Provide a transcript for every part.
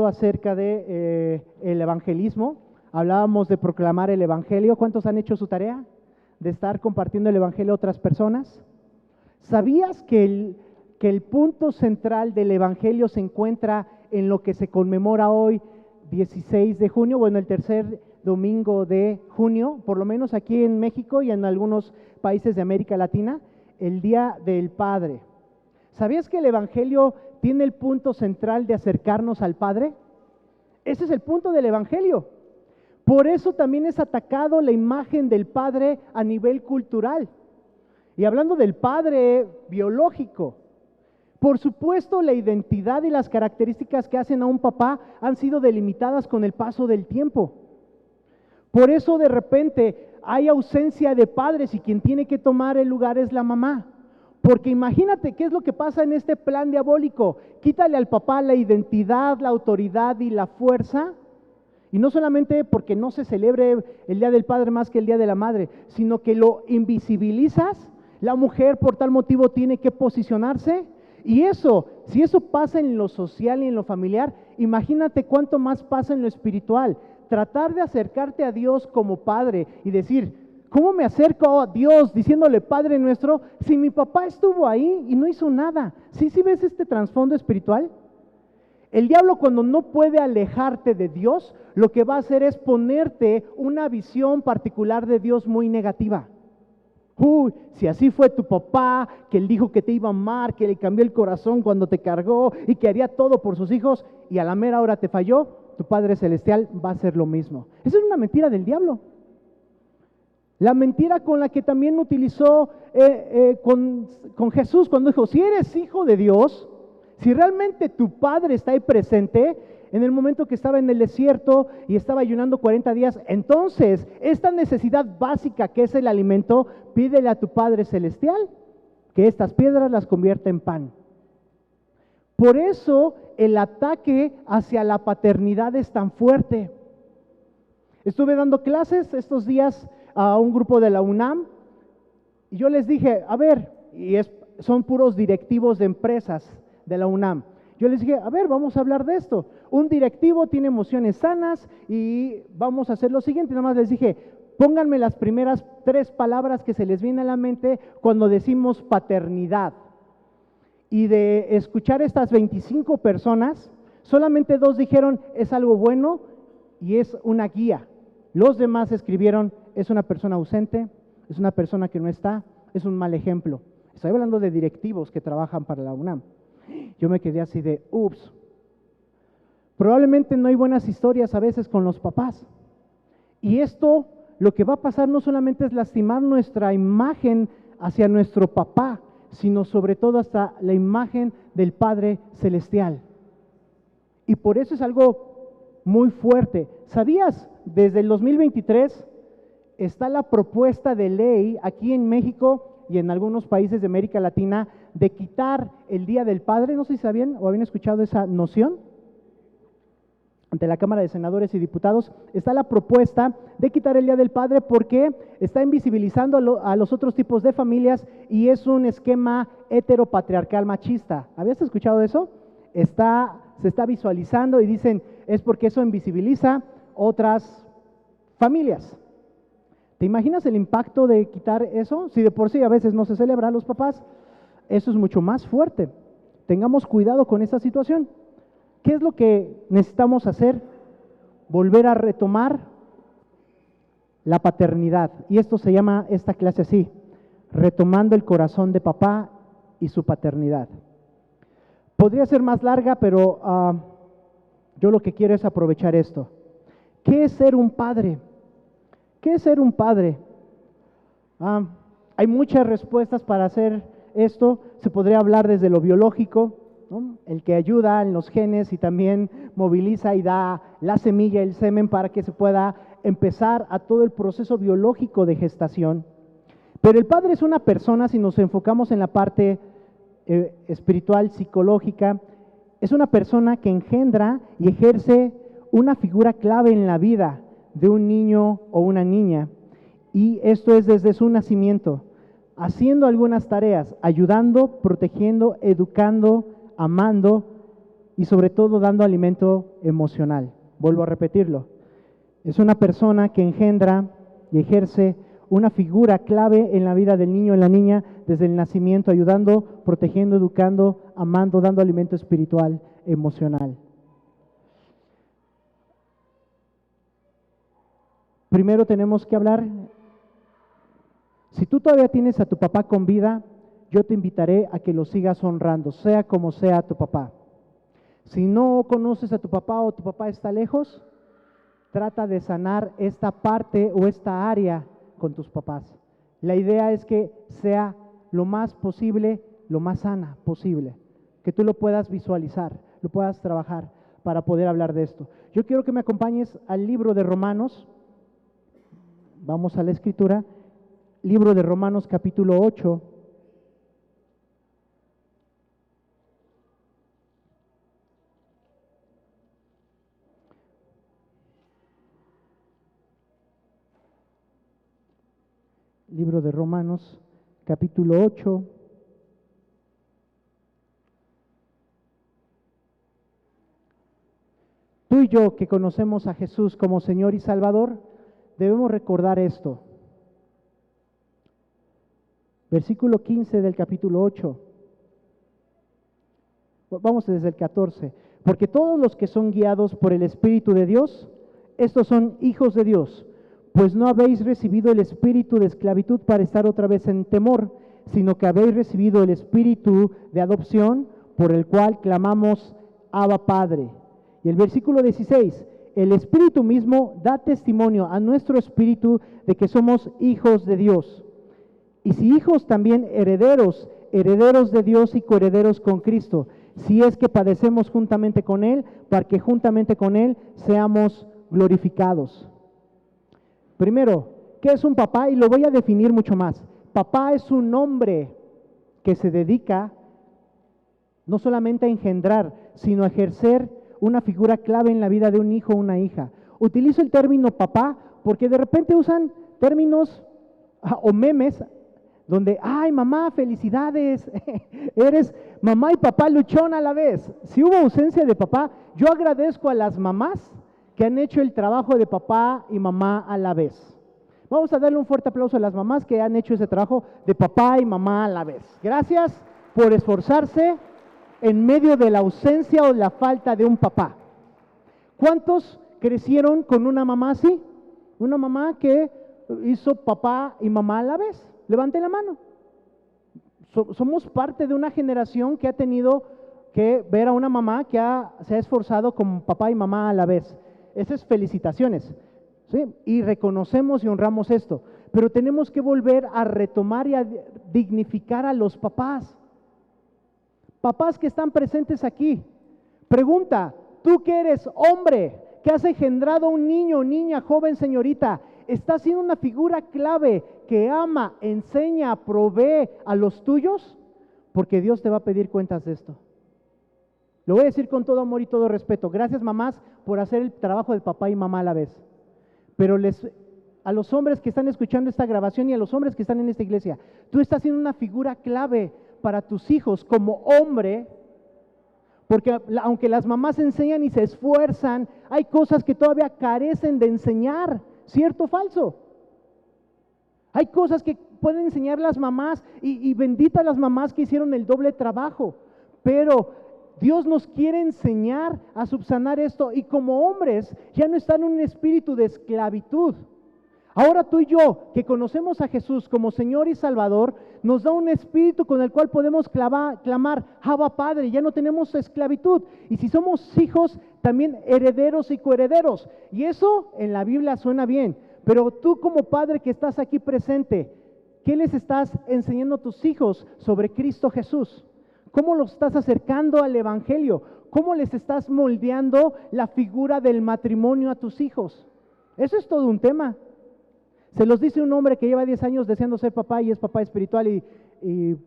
hablando acerca de el evangelismo. Hablábamos de proclamar el evangelio. ¿Cuántos han hecho su tarea de estar compartiendo el evangelio a otras personas? ¿Sabías que el punto central del evangelio se encuentra en lo que se conmemora hoy, 16 de junio? Bueno, el tercer domingo de junio, por lo menos aquí en México y en algunos países de América Latina, el Día del Padre. ¿Sabías que el evangelio tiene el punto central de acercarnos al Padre? Ese es el punto del evangelio. Por eso también es atacado la imagen del Padre a nivel cultural. Y hablando del Padre biológico, por supuesto la identidad y las características que hacen a un papá han sido delimitadas con el paso del tiempo. Por eso de repente hay ausencia de padres y quien tiene que tomar el lugar es la mamá. Porque imagínate qué es lo que pasa en este plan diabólico. Quítale al papá la identidad, la autoridad y la fuerza. Y no solamente porque no se celebre el Día del Padre más que el Día de la Madre, sino que lo invisibilizas. La mujer por tal motivo tiene que posicionarse. Y eso, si eso pasa en lo social y en lo familiar, imagínate cuánto más pasa en lo espiritual. Tratar de acercarte a Dios como Padre y decir, ¿cómo me acerco a Dios diciéndole Padre nuestro si mi papá estuvo ahí y no hizo nada? ¿Sí ves este trasfondo espiritual? El diablo, cuando no puede alejarte de Dios, lo que va a hacer es ponerte una visión particular de Dios muy negativa. Si así fue tu papá, que él dijo que te iba a amar, que le cambió el corazón cuando te cargó y que haría todo por sus hijos y a la mera hora te falló, tu Padre Celestial va a hacer lo mismo. Esa es una mentira del diablo. La mentira con la que también utilizó con Jesús cuando dijo, si eres hijo de Dios, si realmente tu Padre está ahí presente, en el momento que estaba en el desierto y estaba ayunando 40 días, entonces esta necesidad básica que es el alimento, pídele a tu Padre Celestial que estas piedras las convierta en pan. Por eso el ataque hacia la paternidad es tan fuerte. Estuve dando clases estos días a un grupo de la UNAM y yo les dije, a ver, son puros directivos de empresas de la UNAM. Yo les dije, a ver, vamos a hablar de esto. Un directivo tiene emociones sanas y vamos a hacer lo siguiente. Nada más les dije, pónganme las primeras 3 palabras que se les viene a la mente cuando decimos paternidad. Y de escuchar estas 25 personas, solamente 2 dijeron, es algo bueno y es una guía. Los demás escribieron, es una persona ausente, es una persona que no está, es un mal ejemplo. Estoy hablando de directivos que trabajan para la UNAM. Yo me quedé así de, ups. Probablemente no hay buenas historias a veces con los papás. Y esto, lo que va a pasar no solamente es lastimar nuestra imagen hacia nuestro papá, sino sobre todo hasta la imagen del Padre Celestial. Y por eso es algo muy fuerte. ¿Sabías? Desde el 2023 está la propuesta de ley aquí en México y en algunos países de América Latina de quitar el Día del Padre. No sé si sabían o habían escuchado esa noción. Ante la Cámara de Senadores y Diputados está la propuesta de quitar el Día del Padre porque está invisibilizando a los otros tipos de familias y es un esquema heteropatriarcal machista. ¿Habías escuchado eso? Se está visualizando y dicen, es porque eso invisibiliza otras familias. ¿Te imaginas el impacto de quitar eso? Si de por sí a veces no se celebra a los papás, eso es mucho más fuerte. Tengamos cuidado con esta situación. ¿Qué es lo que necesitamos hacer? Volver a retomar la paternidad. Y esto se llama esta clase así, retomando el corazón de papá y su paternidad. Podría ser más larga, pero yo lo que quiero es aprovechar esto. ¿Qué es ser un padre? ¿Qué es ser un padre? Hay muchas respuestas para hacer esto. Se podría hablar desde lo biológico, ¿no? El que ayuda en los genes y también moviliza y da la semilla, el semen, para que se pueda empezar a todo el proceso biológico de gestación. Pero el padre es una persona, si nos enfocamos en la parte espiritual, psicológica, es una persona que engendra y ejerce una figura clave en la vida de un niño o una niña, y esto es desde su nacimiento, haciendo algunas tareas, ayudando, protegiendo, educando, amando y sobre todo dando alimento emocional. Vuelvo a repetirlo. Es una persona que engendra y ejerce una figura clave en la vida del niño y la niña desde el nacimiento, ayudando, protegiendo, educando, amando, dando alimento espiritual, emocional. Primero tenemos que hablar, si tú todavía tienes a tu papá con vida, yo te invitaré a que lo sigas honrando, sea como sea tu papá. Si no conoces a tu papá o tu papá está lejos, trata de sanar esta parte o esta área con tus papás. La idea es que sea lo más posible, lo más sana posible, que tú lo puedas visualizar, lo puedas trabajar para poder hablar de esto. Yo quiero que me acompañes al libro de Romanos. Vamos a la escritura, libro de Romanos capítulo 8. Libro de Romanos capítulo 8. Tú y yo que conocemos a Jesús como Señor y Salvador, debemos recordar esto. Versículo 15 del capítulo 8. Vamos desde el 14. Porque todos los que son guiados por el Espíritu de Dios, estos son hijos de Dios. Pues no habéis recibido el espíritu de esclavitud para estar otra vez en temor, sino que habéis recibido el espíritu de adopción, por el cual clamamos, Abba Padre. Y el versículo 16, el Espíritu mismo da testimonio a nuestro espíritu de que somos hijos de Dios. Y si hijos, también herederos, herederos de Dios y coherederos con Cristo, si es que padecemos juntamente con Él, para que juntamente con Él seamos glorificados. Primero, ¿qué es un papá? Y lo voy a definir mucho más. Papá es un hombre que se dedica no solamente a engendrar, sino a ejercer una figura clave en la vida de un hijo o una hija. Utilizo el término papá porque de repente usan términos o memes donde, ay mamá, felicidades, eres mamá y papá luchón a la vez. Si hubo ausencia de papá, yo agradezco a las mamás que han hecho el trabajo de papá y mamá a la vez. Vamos a darle un fuerte aplauso a las mamás que han hecho ese trabajo de papá y mamá a la vez. Gracias por esforzarse en medio de la ausencia o la falta de un papá. ¿Cuántos crecieron con una mamá así? Una mamá que hizo papá y mamá a la vez. Levante la mano. Somos parte de una generación que ha tenido que ver a una mamá que se ha esforzado como papá y mamá a la vez. Esas felicitaciones, ¿sí? Y reconocemos y honramos esto, pero tenemos que volver a retomar y a dignificar a los papás. Papás que están presentes aquí, pregunta, tú que eres hombre, que has engendrado un niño, niña, joven, señorita, ¿estás siendo una figura clave que ama, enseña, provee a los tuyos? Porque Dios te va a pedir cuentas de esto. Lo voy a decir con todo amor y todo respeto. Gracias, mamás, por hacer el trabajo de papá y mamá a la vez. Pero a los hombres que están escuchando esta grabación y a los hombres que están en esta iglesia, tú estás siendo una figura clave para tus hijos como hombre, porque aunque las mamás enseñan y se esfuerzan, hay cosas que todavía carecen de enseñar, ¿cierto o falso? Hay cosas que pueden enseñar las mamás y benditas las mamás que hicieron el doble trabajo, pero Dios nos quiere enseñar a subsanar esto y como hombres ya no están en un espíritu de esclavitud. Ahora tú y yo que conocemos a Jesús como Señor y Salvador, nos da un espíritu con el cual podemos clamar, Abba Padre, ya no tenemos esclavitud. Y si somos hijos, también herederos y coherederos. Y eso en la Biblia suena bien, pero tú como padre que estás aquí presente, ¿qué les estás enseñando a tus hijos sobre Cristo Jesús? ¿Cómo los estás acercando al Evangelio? ¿Cómo les estás moldeando la figura del matrimonio a tus hijos? Eso es todo un tema. Se los dice un hombre que lleva 10 años deseando ser papá y es papá espiritual y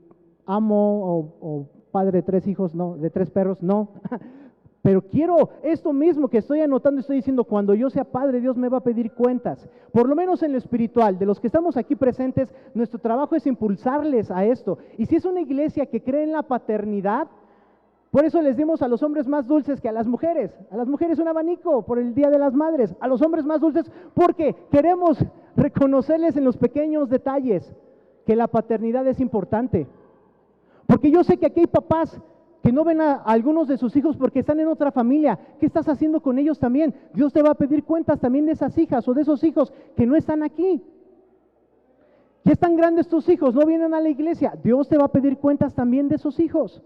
amo o padre de 3 hijos, no, de 3 perros, no. Pero quiero esto mismo que estoy anotando, estoy diciendo, cuando yo sea padre, Dios me va a pedir cuentas, por lo menos en lo espiritual. De los que estamos aquí presentes, nuestro trabajo es impulsarles a esto. Y si es una iglesia que cree en la paternidad, Por eso les dimos a los hombres más dulces que a las mujeres. A las mujeres un abanico por el Día de las Madres. A los hombres más dulces porque queremos reconocerles en los pequeños detalles que la paternidad es importante. Porque yo sé que aquí hay papás que no ven a algunos de sus hijos porque están en otra familia. ¿Qué estás haciendo con ellos también? Dios te va a pedir cuentas también de esas hijas o de esos hijos que no están aquí. Ya están grandes tus hijos, no vienen a la iglesia. Dios te va a pedir cuentas también de esos hijos.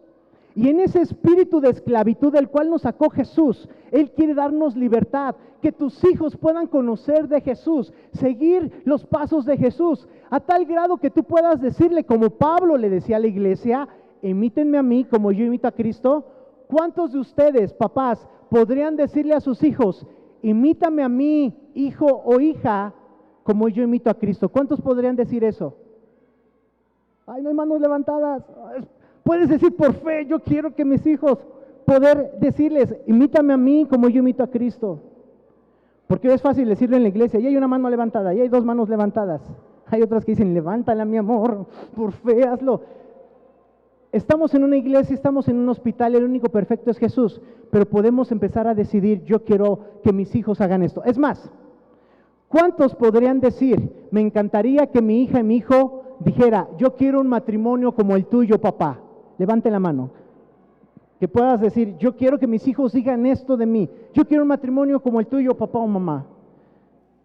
Y en ese espíritu de esclavitud del cual nos sacó Jesús, Él quiere darnos libertad, que tus hijos puedan conocer de Jesús, seguir los pasos de Jesús, a tal grado que tú puedas decirle, como Pablo le decía a la iglesia, imítenme a mí como yo imito a Cristo. ¿Cuántos de ustedes, papás, podrían decirle a sus hijos, imítame a mí, hijo o hija, como yo imito a Cristo? ¿Cuántos podrían decir eso? Ay, no hay manos levantadas. Puedes decir por fe, yo quiero que mis hijos poder decirles, imítame a mí como yo imito a Cristo. Porque es fácil decirlo en la iglesia, y hay una mano levantada, y hay dos manos levantadas. Hay otras que dicen, levántala mi amor, por fe, hazlo. Estamos en una iglesia, estamos en un hospital, el único perfecto es Jesús, pero podemos empezar a decidir, yo quiero que mis hijos hagan esto. Es más, ¿cuántos podrían decir, me encantaría que mi hija y mi hijo dijera, yo quiero un matrimonio como el tuyo, papá? Levante la mano. Que puedas decir, yo quiero que mis hijos digan esto de mí. Yo quiero un matrimonio como el tuyo, papá o mamá.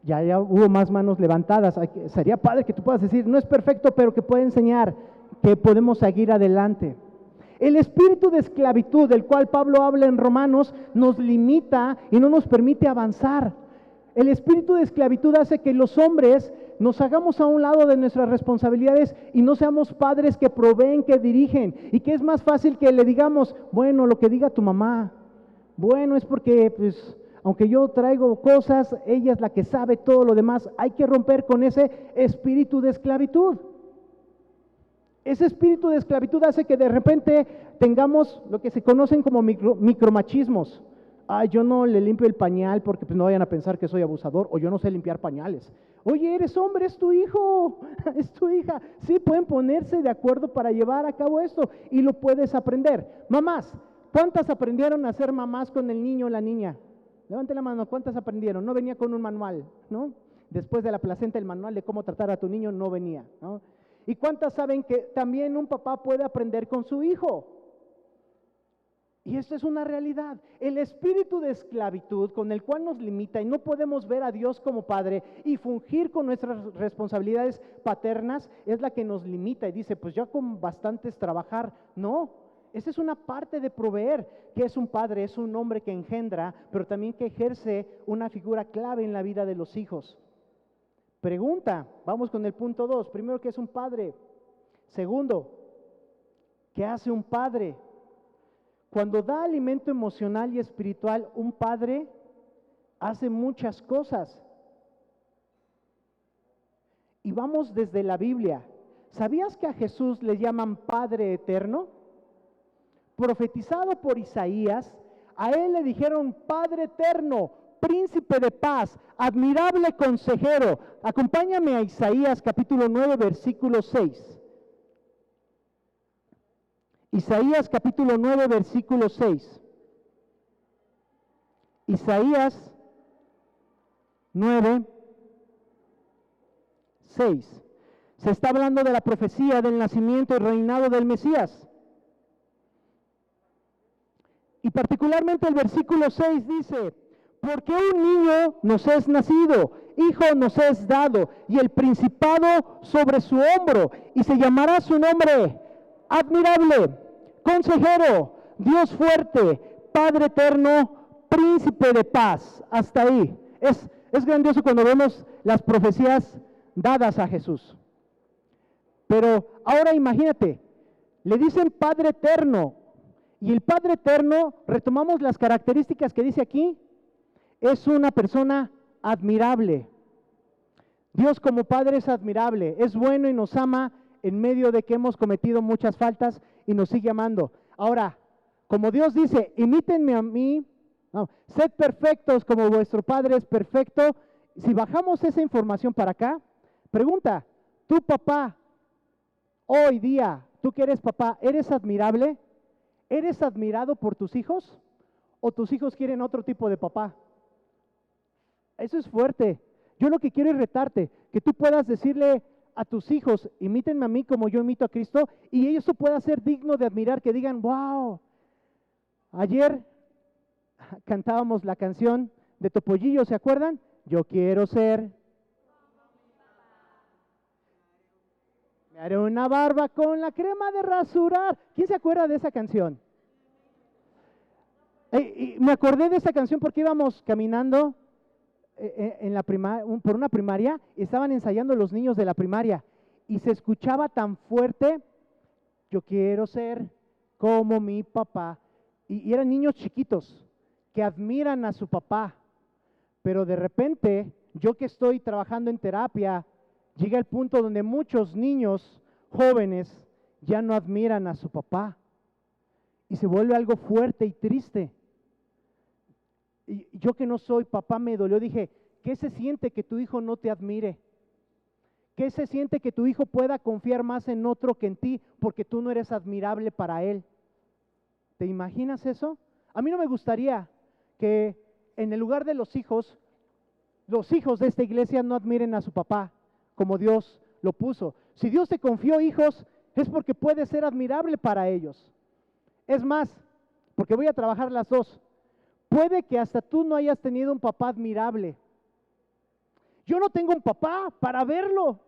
Ya hubo más manos levantadas. Sería padre que tú puedas decir, no es perfecto, pero que pueda enseñar que podemos seguir adelante. El espíritu de esclavitud del cual Pablo habla en Romanos nos limita y no nos permite avanzar. El espíritu de esclavitud hace que los hombres nos hagamos a un lado de nuestras responsabilidades y no seamos padres que proveen, que dirigen, y que es más fácil que le digamos, bueno, lo que diga tu mamá, bueno, es porque pues aunque yo traigo cosas, ella es la que sabe todo lo demás. Hay que romper con ese espíritu de esclavitud. Ese espíritu de esclavitud hace que de repente tengamos lo que se conocen como micromachismos. Yo no le limpio el pañal porque pues no vayan a pensar que soy abusador, o yo no sé limpiar pañales. Oye, eres hombre, es tu hijo, es tu hija. Sí, pueden ponerse de acuerdo para llevar a cabo esto y lo puedes aprender. Mamás, ¿cuántas aprendieron a ser mamás con el niño o la niña? Levante la mano, ¿cuántas aprendieron? No venía con un manual, ¿no? Después de la placenta, el manual de cómo tratar a tu niño no venía, ¿no? ¿Y cuántas saben que también un papá puede aprender con su hijo? Y esto es una realidad. El espíritu de esclavitud con el cual nos limita y no podemos ver a Dios como Padre y fungir con nuestras responsabilidades paternas es la que nos limita y dice, pues ya con bastantes trabajar. No, esa es una parte de proveer, que es un padre, es un hombre que engendra, pero también que ejerce una figura clave en la vida de los hijos. Pregunta, vamos con el punto 2. Primero, ¿qué es un padre? Segundo, ¿qué hace un padre? Cuando da alimento emocional y espiritual, un padre hace muchas cosas. Y vamos desde la Biblia. ¿Sabías que a Jesús le llaman Padre Eterno? Profetizado por Isaías, a él le dijeron Padre Eterno, Príncipe de paz, admirable consejero. Acompáñame a Isaías capítulo 9, versículo 6. Isaías capítulo 9, versículo 6. Isaías 9, 6. Se está hablando de la profecía del nacimiento y reinado del Mesías. Y particularmente el versículo 6 dice, porque un niño nos es nacido, hijo nos es dado, y el principado sobre su hombro, y se llamará su nombre admirable, consejero, Dios fuerte, Padre eterno, príncipe de paz. Hasta ahí. Es grandioso cuando vemos las profecías dadas a Jesús. Pero ahora imagínate, le dicen Padre eterno, y el Padre eterno, retomamos las características que dice aquí, es una persona admirable. Dios como Padre es admirable, es bueno y nos ama en medio de que hemos cometido muchas faltas y nos sigue amando. Ahora, como Dios dice, imítenme a mí, no, sed perfectos como vuestro Padre es perfecto. Si bajamos esa información para acá, pregunta, ¿tu papá hoy día, tú que eres papá, eres admirable? ¿Eres admirado por tus hijos o tus hijos quieren otro tipo de papá? Eso es fuerte. Yo lo que quiero es retarte, que tú puedas decirle a tus hijos, imítenme a mí como yo imito a Cristo, y eso pueda ser digno de admirar, que digan, wow. Ayer cantábamos la canción de Topollillo, ¿se acuerdan? Yo quiero ser. Me haré una barba con la crema de rasurar. ¿Quién se acuerda de esa canción? Y me acordé de esa canción porque íbamos caminando por una primaria, y estaban ensayando los niños de la primaria y se escuchaba tan fuerte, yo quiero ser como mi papá. Y eran niños chiquitos que admiran a su papá, pero de repente, yo que estoy trabajando en terapia, llega el punto donde muchos niños jóvenes ya no admiran a su papá y se vuelve algo fuerte y triste. Y yo que no soy papá me dolió, dije, ¿qué se siente que tu hijo no te admire? ¿Qué se siente que tu hijo pueda confiar más en otro que en ti porque tú no eres admirable para él? ¿Te imaginas eso? A mí no me gustaría que en el lugar de los hijos de esta iglesia no admiren a su papá como Dios lo puso. Si Dios te confió hijos, es porque puede ser admirable para ellos. Es más, porque voy a trabajar las dos. Puede que hasta tú no hayas tenido un papá admirable. Yo no tengo un papá para verlo.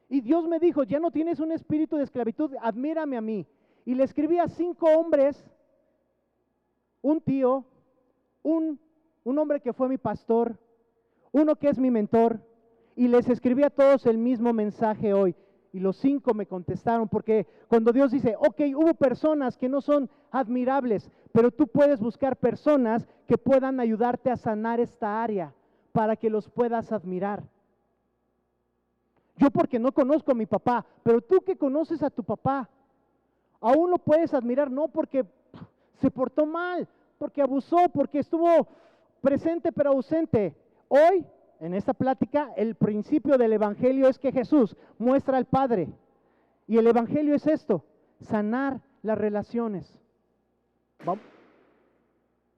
Y Dios me dijo, ya no tienes un espíritu de esclavitud, admírame a mí. Y le escribí a 5 hombres, un tío, un hombre que fue mi pastor, uno que es mi mentor, y les escribí a todos el mismo mensaje hoy. Y los 5 me contestaron, porque cuando Dios dice, ok, hubo personas que no son admirables, pero tú puedes buscar personas que puedan ayudarte a sanar esta área para que los puedas admirar. Yo porque no conozco a mi papá, pero tú que conoces a tu papá, aún lo puedes admirar, no porque se portó mal, porque abusó, porque estuvo presente pero ausente. Hoy, en esta plática, el principio del Evangelio es que Jesús muestra al Padre. Y el Evangelio es esto, sanar las relaciones. ¿Vamos?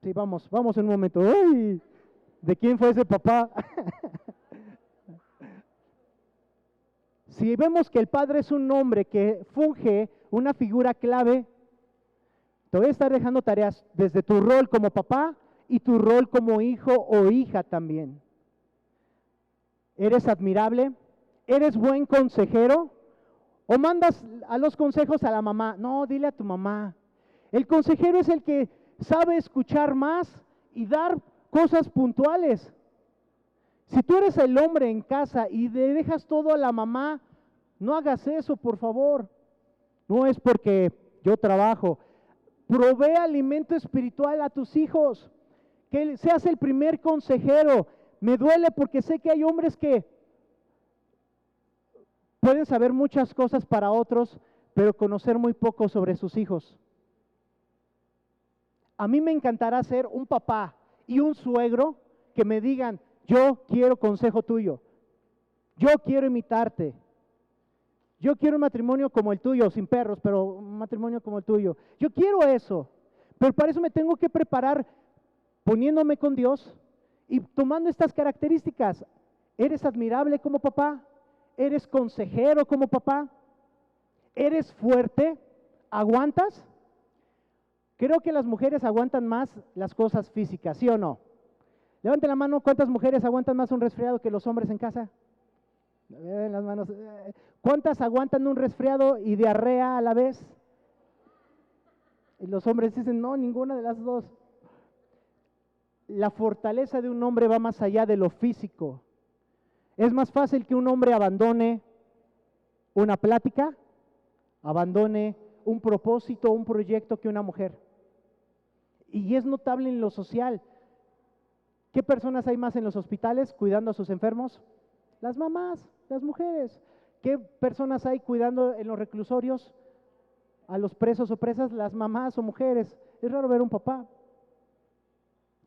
Sí, vamos en un momento. ¡Ay! ¿De quién fue ese papá? Si vemos que el Padre es un hombre que funge una figura clave, te voy a estar dejando tareas desde tu rol como papá y tu rol como hijo o hija también. ¿Eres admirable? ¿Eres buen consejero? ¿O mandas a los consejos a la mamá? No, dile a tu mamá. El consejero es el que sabe escuchar más y dar cosas puntuales. Si tú eres el hombre en casa y le dejas todo a la mamá, no hagas eso, por favor. No es porque yo trabajo. Provee alimento espiritual a tus hijos. Que seas el primer consejero. Me duele porque sé que hay hombres que pueden saber muchas cosas para otros, pero conocer muy poco sobre sus hijos. A mí me encantará ser un papá y un suegro que me digan, yo quiero consejo tuyo, yo quiero imitarte, yo quiero un matrimonio como el tuyo, sin perros, pero un matrimonio como el tuyo. Yo quiero eso, pero para eso me tengo que preparar poniéndome con Dios y tomando estas características. ¿Eres admirable como papá? ¿Eres consejero como papá? ¿Eres fuerte? ¿Aguantas? Creo que las mujeres aguantan más las cosas físicas, ¿sí o no? Levanten la mano, ¿cuántas mujeres aguantan más un resfriado que los hombres en casa? Las manos. ¿Cuántas aguantan un resfriado y diarrea a la vez? Y los hombres dicen, no, ninguna de las dos. La fortaleza de un hombre va más allá de lo físico. Es más fácil que un hombre abandone una plática, abandone un propósito, un proyecto que una mujer. Y es notable en lo social. ¿Qué personas hay más en los hospitales cuidando a sus enfermos? Las mamás, las mujeres. ¿Qué personas hay cuidando en los reclusorios a los presos o presas? Las mamás o mujeres. Es raro ver un papá.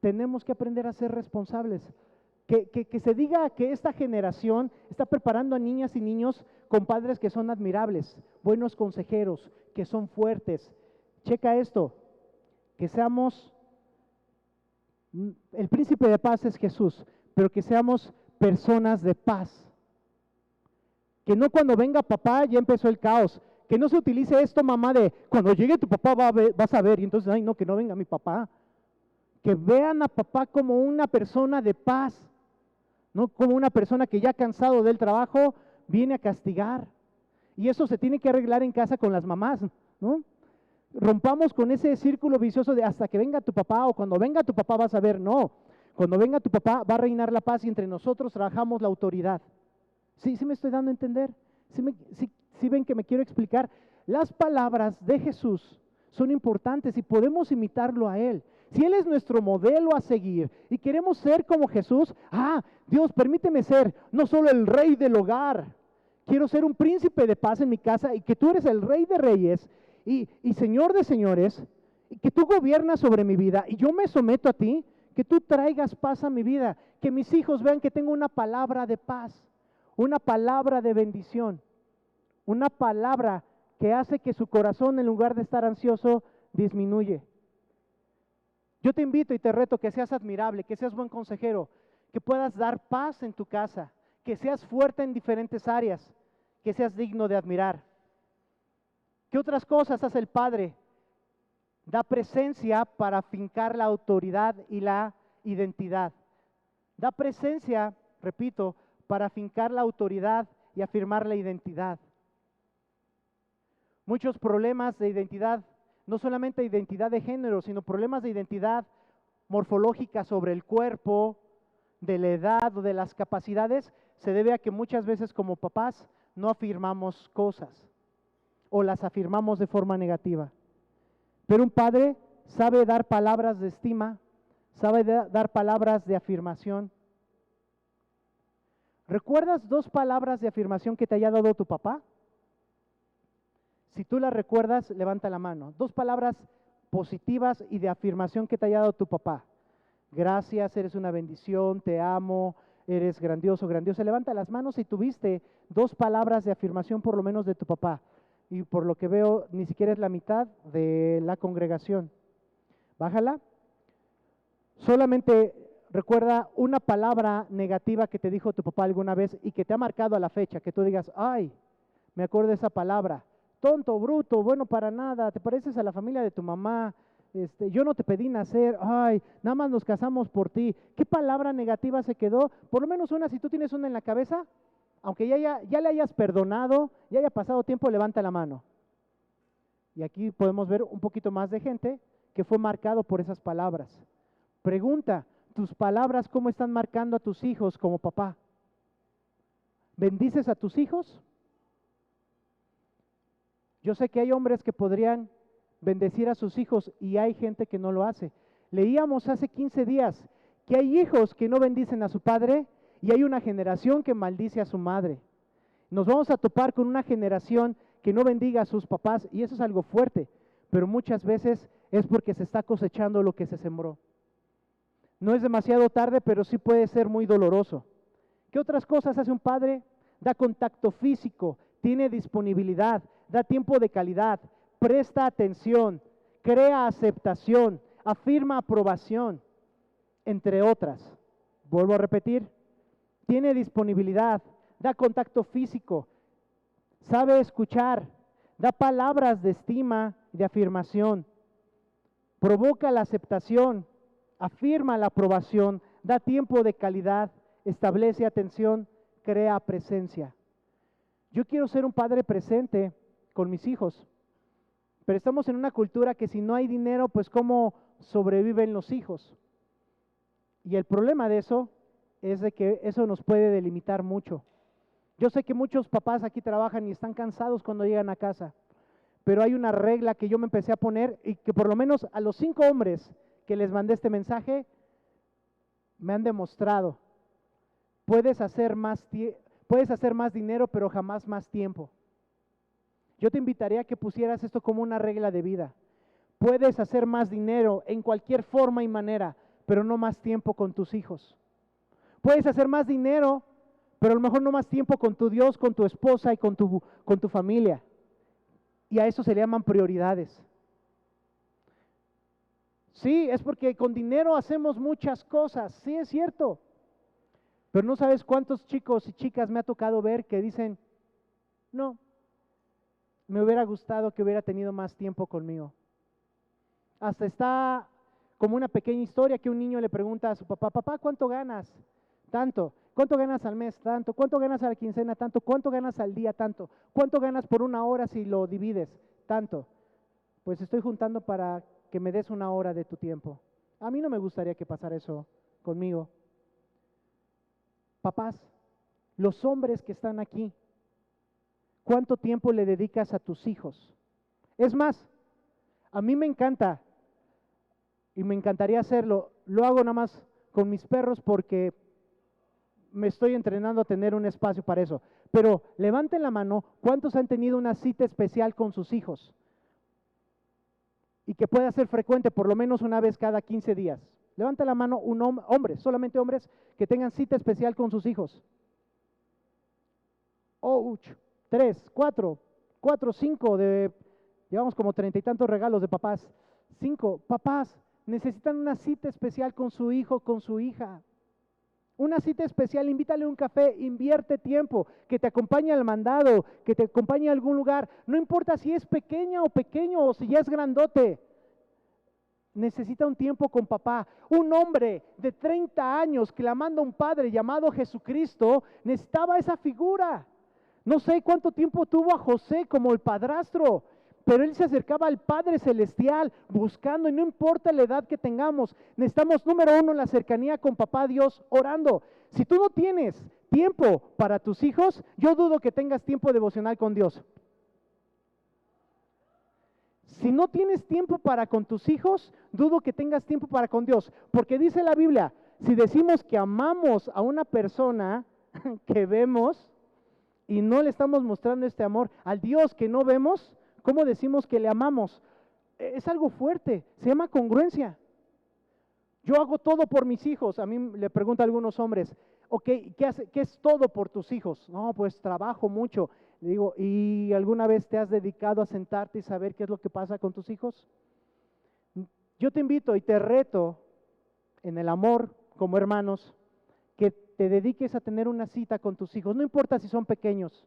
Tenemos que aprender a ser responsables. Que se diga que esta generación está preparando a niñas y niños con padres que son admirables, buenos consejeros, que son fuertes. Checa esto, que seamos, el príncipe de paz es Jesús, pero que seamos personas de paz. Que no cuando venga papá ya empezó el caos. Que no se utilice esto, mamá, de cuando llegue tu papá vas a ver, y entonces, ay no, que no venga mi papá. Que vean a papá como una persona de paz, no como una persona que ya cansado del trabajo viene a castigar. Y eso se tiene que arreglar en casa con las mamás, ¿no? Rompamos con ese círculo vicioso de hasta que venga tu papá o cuando venga tu papá vas a ver. No, cuando venga tu papá va a reinar la paz y entre nosotros trabajamos la autoridad. Sí, sí me estoy dando a entender. Sí ven que me quiero explicar. Las palabras de Jesús son importantes y podemos imitarlo a Él. Si Él es nuestro modelo a seguir y queremos ser como Jesús, Dios, permíteme ser no solo el rey del hogar, quiero ser un príncipe de paz en mi casa y que tú eres el rey de reyes y Señor de señores, y que tú gobiernas sobre mi vida y yo me someto a ti, que tú traigas paz a mi vida, que mis hijos vean que tengo una palabra de paz, una palabra de bendición, una palabra que hace que su corazón en lugar de estar ansioso disminuye. Yo te invito y te reto que seas admirable, que seas buen consejero, que puedas dar paz en tu casa, que seas fuerte en diferentes áreas, que seas digno de admirar. ¿Qué otras cosas hace el Padre? Da presencia para afincar la autoridad y la identidad. Da presencia, repito, para afincar la autoridad y afirmar la identidad. Muchos problemas de identidad, no solamente identidad de género, sino problemas de identidad morfológica sobre el cuerpo, de la edad o de las capacidades, se debe a que muchas veces como papás no afirmamos cosas o las afirmamos de forma negativa. Pero un padre sabe dar palabras de estima, sabe dar palabras de afirmación. ¿Recuerdas 2 palabras de afirmación que te haya dado tu papá? Si tú las recuerdas, levanta la mano. 2 palabras positivas y de afirmación que te haya dado tu papá. Gracias, eres una bendición, te amo, eres grandioso, grandiosa. Levanta las manos si tuviste 2 palabras de afirmación por lo menos de tu papá. Y por lo que veo, ni siquiera es la mitad de la congregación. Bájala. Solamente recuerda una palabra negativa que te dijo tu papá alguna vez y que te ha marcado a la fecha, que tú digas, ay, me acuerdo de esa palabra. Tonto, bruto, bueno para nada, te pareces a la familia de tu mamá, yo no te pedí nacer, ay, nada más nos casamos por ti. ¿Qué palabra negativa se quedó? Por lo menos una, si tú tienes una en la cabeza, aunque ya le hayas perdonado, ya haya pasado tiempo, levanta la mano. Y aquí podemos ver un poquito más de gente que fue marcado por esas palabras. Pregunta, ¿tus palabras cómo están marcando a tus hijos como papá? ¿Bendices a tus hijos? Yo sé que hay hombres que podrían bendecir a sus hijos y hay gente que no lo hace. Leíamos hace 15 días que hay hijos que no bendicen a su padre y hay una generación que maldice a su madre. Nos vamos a topar con una generación que no bendiga a sus papás y eso es algo fuerte, pero muchas veces es porque se está cosechando lo que se sembró. No es demasiado tarde, pero sí puede ser muy doloroso. ¿Qué otras cosas hace un padre? Da contacto físico, tiene disponibilidad, da tiempo de calidad, presta atención, crea aceptación, afirma aprobación, entre otras. Vuelvo a repetir, tiene disponibilidad, da contacto físico, sabe escuchar, da palabras de estima y de afirmación, provoca la aceptación, afirma la aprobación, da tiempo de calidad, establece atención, crea presencia. Yo quiero ser un padre presente con mis hijos, pero estamos en una cultura que si no hay dinero, pues ¿cómo sobreviven los hijos? Y el problema de eso es de que eso nos puede delimitar mucho. Yo sé que muchos papás aquí trabajan y están cansados cuando llegan a casa, pero hay una regla que yo me empecé a poner y que por lo menos a los 5 hombres que les mandé este mensaje me han demostrado. Puedes hacer más dinero, pero jamás más tiempo. Yo te invitaría a que pusieras esto como una regla de vida. Puedes hacer más dinero en cualquier forma y manera, pero no más tiempo con tus hijos. Puedes hacer más dinero, pero a lo mejor no más tiempo con tu Dios, con tu esposa y con tu familia. Y a eso se le llaman prioridades. Sí, es porque con dinero hacemos muchas cosas, sí es cierto. Pero no sabes cuántos chicos y chicas me ha tocado ver que dicen, no, me hubiera gustado que hubiera tenido más tiempo conmigo. Hasta está como una pequeña historia que un niño le pregunta a su papá, papá, ¿cuánto ganas? Tanto. ¿Cuánto ganas al mes? Tanto. ¿Cuánto ganas a la quincena? Tanto. ¿Cuánto ganas al día? Tanto. ¿Cuánto ganas por una hora si lo divides? Tanto. Pues estoy juntando para que me des una hora de tu tiempo. A mí no me gustaría que pasara eso conmigo. Papás, los hombres que están aquí, ¿cuánto tiempo le dedicas a tus hijos? Es más, a mí me encanta y me encantaría hacerlo. Lo hago nada más con mis perros porque me estoy entrenando a tener un espacio para eso. Pero levanten la mano, ¿cuántos han tenido una cita especial con sus hijos? Y que pueda ser frecuente, por lo menos una vez cada 15 días. Levanta la mano un hombre, solamente hombres que tengan cita especial con sus hijos. Ouch, 3, 4, 5 llevamos como 30 y tantos regalos de papás. 5, papás, necesitan una cita especial con su hijo, con su hija. Una cita especial, invítale a un café, invierte tiempo, que te acompañe al mandado, que te acompañe a algún lugar. No importa si es pequeña o pequeño o si ya es grandote. Necesita un tiempo con papá. Un hombre de 30 años clamando a un padre llamado Jesucristo necesitaba esa figura. No sé cuánto tiempo tuvo a José como el padrastro, pero él se acercaba al Padre Celestial buscando, y no importa la edad que tengamos, necesitamos, número uno, la cercanía con papá Dios orando. Si tú no tienes tiempo para tus hijos, yo dudo que tengas tiempo devocional con Dios. Si no tienes tiempo para con tus hijos, dudo que tengas tiempo para con Dios, porque dice la Biblia, si decimos que amamos a una persona que vemos y no le estamos mostrando este amor al Dios que no vemos, ¿cómo decimos que le amamos? Es algo fuerte, se llama congruencia. Yo hago todo por mis hijos. A mí le pregunto a algunos hombres, ok, ¿qué es todo por tus hijos? No, pues trabajo mucho. Le digo, ¿y alguna vez te has dedicado a sentarte y saber qué es lo que pasa con tus hijos? Yo te invito y te reto en el amor como hermanos, que te dediques a tener una cita con tus hijos. No importa si son pequeños,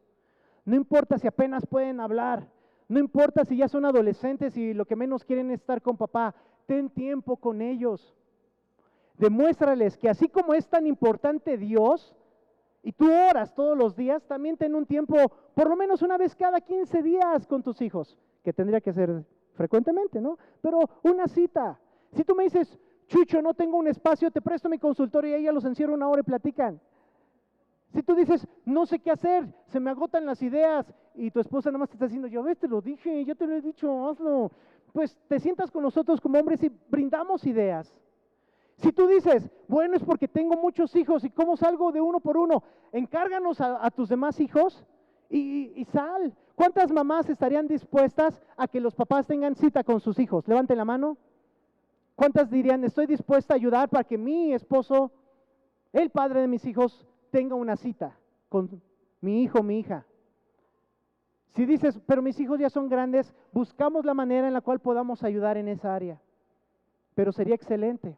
no importa si apenas pueden hablar, no importa si ya son adolescentes y lo que menos quieren es estar con papá. Ten tiempo con ellos. Demuéstrales que así como es tan importante Dios, y tú oras todos los días, también ten un tiempo, por lo menos una vez cada 15 días con tus hijos, que tendría que ser frecuentemente, ¿no? Pero una cita. Si tú me dices, Chucho, no tengo un espacio, te presto mi consultorio y ahí ya los encierro una hora y platican. Si tú dices, no sé qué hacer, se me agotan las ideas y tu esposa nada más te está diciendo, yo ves, te lo dije, yo te lo he dicho, hazlo. Pues te sientas con nosotros como hombres y brindamos ideas. Si tú dices, bueno, es porque tengo muchos hijos y cómo salgo de uno por uno, encárganos a tus demás hijos y sal. ¿Cuántas mamás estarían dispuestas a que los papás tengan cita con sus hijos? Levanten la mano. ¿Cuántas dirían, estoy dispuesta a ayudar para que mi esposo, el padre de mis hijos, tenga una cita con mi hijo, mi hija? Si dices, pero mis hijos ya son grandes, buscamos la manera en la cual podamos ayudar en esa área. Pero sería excelente.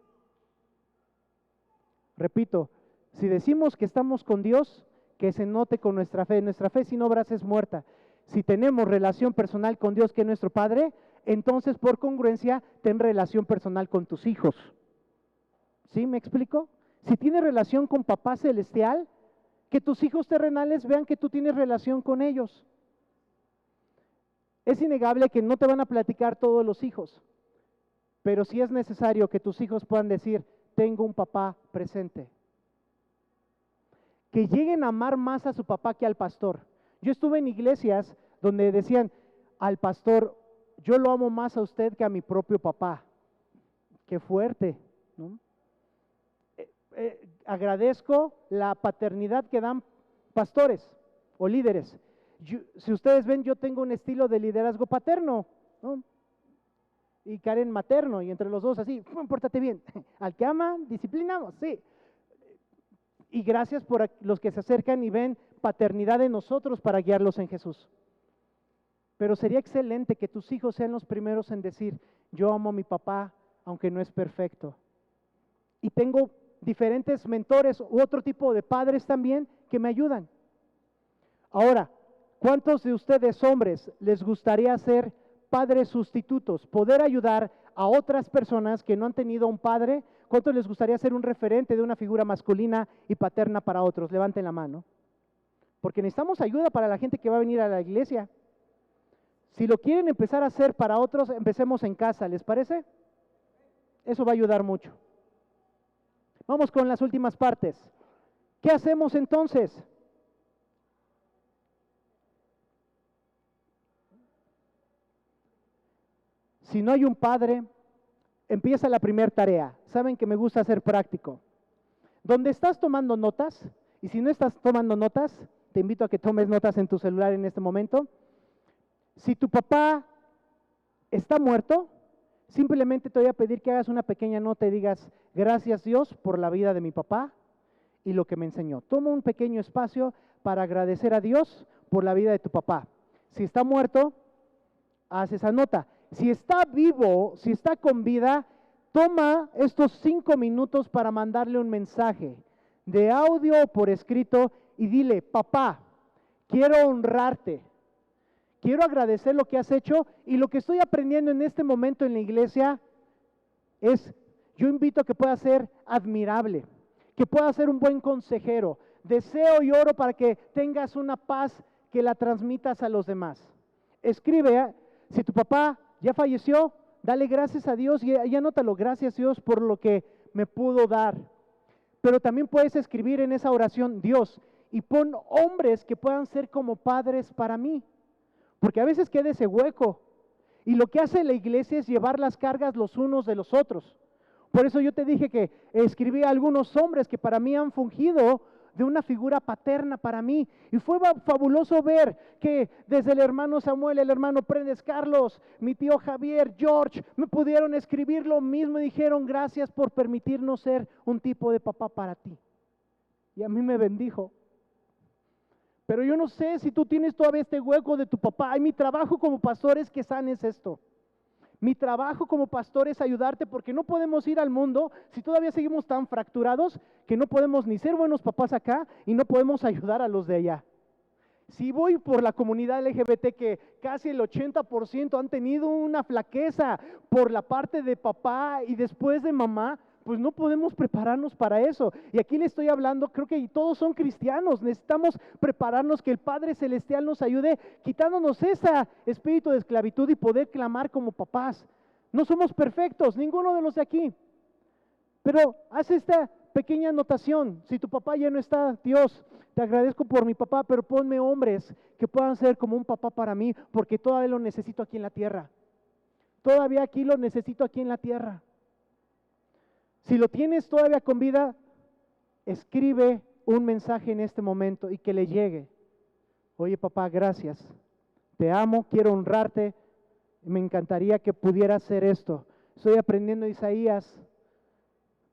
Repito, si decimos que estamos con Dios, que se note con nuestra fe. Nuestra fe sin obras es muerta. Si tenemos relación personal con Dios, que es nuestro Padre, entonces por congruencia ten relación personal con tus hijos. ¿Sí me explico? Si tienes relación con Papá Celestial, que tus hijos terrenales vean que tú tienes relación con ellos. Es innegable que no te van a platicar todos los hijos, pero sí es necesario que tus hijos puedan decir, tengo un papá presente. Que lleguen a amar más a su papá que al pastor. Yo estuve en iglesias donde decían al pastor, yo lo amo más a usted que a mi propio papá. Qué fuerte, ¿no? Agradezco la paternidad que dan pastores o líderes. Si ustedes ven, yo tengo un estilo de liderazgo paterno, ¿no? Y Karen materno, y entre los dos así, pórtate bien. Al que ama, disciplinamos, sí. Y gracias por los que se acercan y ven paternidad en nosotros para guiarlos en Jesús. Pero sería excelente que tus hijos sean los primeros en decir, yo amo a mi papá aunque no es perfecto. Y tengo diferentes mentores u otro tipo de padres también que me ayudan. Ahora, ¿cuántos de ustedes hombres les gustaría ser padres sustitutos? Poder ayudar a otras personas que no han tenido un padre. ¿Cuántos les gustaría ser un referente de una figura masculina y paterna para otros? Levanten la mano. Porque necesitamos ayuda para la gente que va a venir a la iglesia. Si lo quieren empezar a hacer para otros, empecemos en casa, ¿les parece? Eso va a ayudar mucho. Vamos con las últimas partes. ¿Qué hacemos entonces? Si no hay un padre, empieza la primera tarea. Saben que me gusta ser práctico. Donde estás tomando notas, y si no estás tomando notas, te invito a que tomes notas en tu celular en este momento. Si tu papá está muerto, simplemente te voy a pedir que hagas una pequeña nota y digas, gracias Dios por la vida de mi papá y lo que me enseñó. Toma un pequeño espacio para agradecer a Dios por la vida de tu papá. Si está muerto, haz esa nota. Si está vivo, si está con vida, toma estos 5 minutos para mandarle un mensaje de audio o por escrito y dile, papá, quiero honrarte. Quiero agradecer lo que has hecho y lo que estoy aprendiendo en este momento en la iglesia es, yo invito a que pueda ser admirable, que pueda ser un buen consejero. Deseo y oro para que tengas una paz que la transmitas a los demás. Escribe, si tu papá ya falleció, dale gracias a Dios y anótalo, gracias Dios por lo que me pudo dar. Pero también puedes escribir en esa oración, Dios, y pon hombres que puedan ser como padres para mí. Porque a veces queda ese hueco. Y lo que hace la iglesia es llevar las cargas los unos de los otros. Por eso yo te dije que escribí a algunos hombres que para mí han fungido de una figura paterna para mí. Y fue fabuloso ver que desde el hermano Samuel, el hermano Prendes Carlos, mi tío Javier, George, me pudieron escribir lo mismo y dijeron gracias por permitirnos ser un tipo de papá para ti. Y a mí me bendijo. Pero yo no sé si tú tienes todavía este hueco de tu papá. Y mi trabajo como pastor es que sanes esto. Mi trabajo como pastor es ayudarte porque no podemos ir al mundo si todavía seguimos tan fracturados que no podemos ni ser buenos papás acá y no podemos ayudar a los de allá. Si voy por la comunidad LGBT que casi el 80% han tenido una flaqueza por la parte de papá y después de mamá, pues no podemos prepararnos para eso. Y aquí le estoy hablando, creo que todos son cristianos, necesitamos prepararnos, que el Padre Celestial nos ayude quitándonos ese espíritu de esclavitud y poder clamar como papás. No somos perfectos, ninguno de los de aquí. Pero haz esta pequeña anotación, si tu papá ya no está, Dios, te agradezco por mi papá, pero ponme hombres que puedan ser como un papá para mí, porque todavía lo necesito aquí en la tierra. Todavía aquí lo necesito aquí en la tierra. Si lo tienes todavía con vida, escribe un mensaje en este momento y que le llegue. Oye papá, gracias, te amo, quiero honrarte, me encantaría que pudiera hacer esto. Estoy aprendiendo Isaías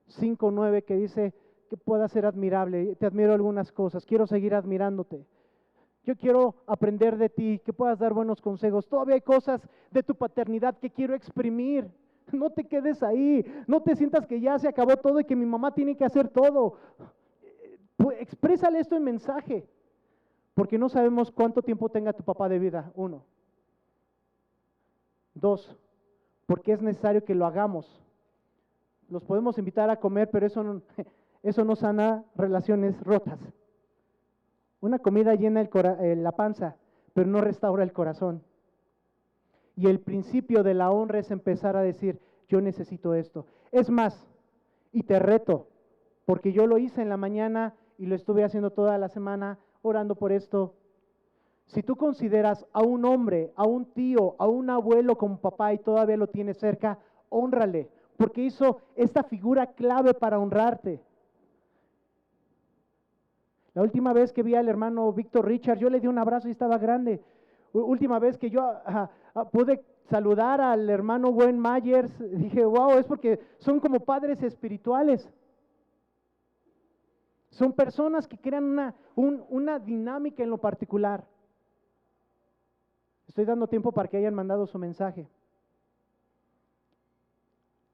5:9 que dice que pueda ser admirable, te admiro algunas cosas, quiero seguir admirándote. Yo quiero aprender de ti, que puedas dar buenos consejos. Todavía hay cosas de tu paternidad que quiero exprimir. No te quedes ahí, no te sientas que ya se acabó todo y que mi mamá tiene que hacer todo. Pues, exprésale esto en mensaje, porque no sabemos cuánto tiempo tenga tu papá de vida, 1. 2, porque es necesario que lo hagamos. Los podemos invitar a comer, pero eso no sana relaciones rotas. Una comida llena la panza, pero no restaura el corazón. Y el principio de la honra es empezar a decir, yo necesito esto. Es más, y te reto, porque yo lo hice en la mañana y lo estuve haciendo toda la semana, orando por esto. Si tú consideras a un hombre, a un tío, a un abuelo como papá y todavía lo tienes cerca, hónrale, porque hizo esta figura clave para honrarte. La última vez que vi al hermano Víctor Richard, yo le di un abrazo y estaba grande. Última vez que yo pude saludar al hermano Wayne Myers, dije, wow, es porque son como padres espirituales. Son personas que crean una dinámica en lo particular. Estoy dando tiempo para que hayan mandado su mensaje.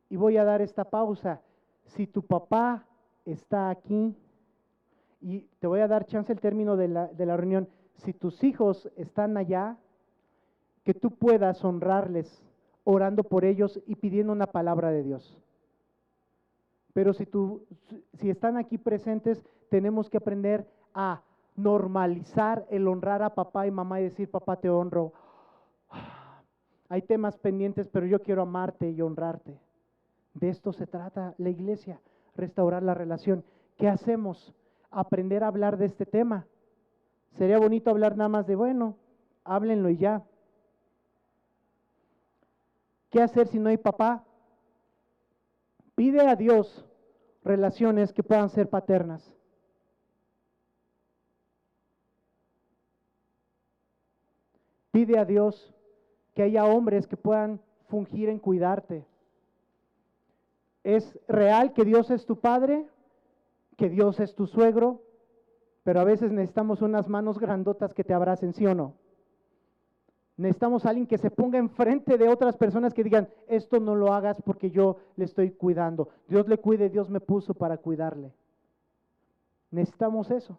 Y voy a dar esta pausa. Si tu papá está aquí, y te voy a dar chance el término de la reunión, si tus hijos están allá, que tú puedas honrarles orando por ellos y pidiendo una palabra de Dios. Pero si están aquí presentes, tenemos que aprender a normalizar el honrar a papá y mamá y decir, papá, te honro. Hay temas pendientes, pero yo quiero amarte y honrarte. De esto se trata la iglesia, restaurar la relación. ¿Qué hacemos? Aprender a hablar de este tema. Sería bonito hablar nada más de, bueno, háblenlo y ya. ¿Qué hacer si no hay papá? Pide a Dios relaciones que puedan ser paternas. Pide a Dios que haya hombres que puedan fungir en cuidarte. Es real que Dios es tu padre, que Dios es tu suegro, pero a veces necesitamos unas manos grandotas que te abracen, ¿sí o no? Necesitamos a alguien que se ponga enfrente de otras personas que digan, esto no lo hagas porque yo le estoy cuidando. Dios le cuide, Dios me puso para cuidarle. Necesitamos eso.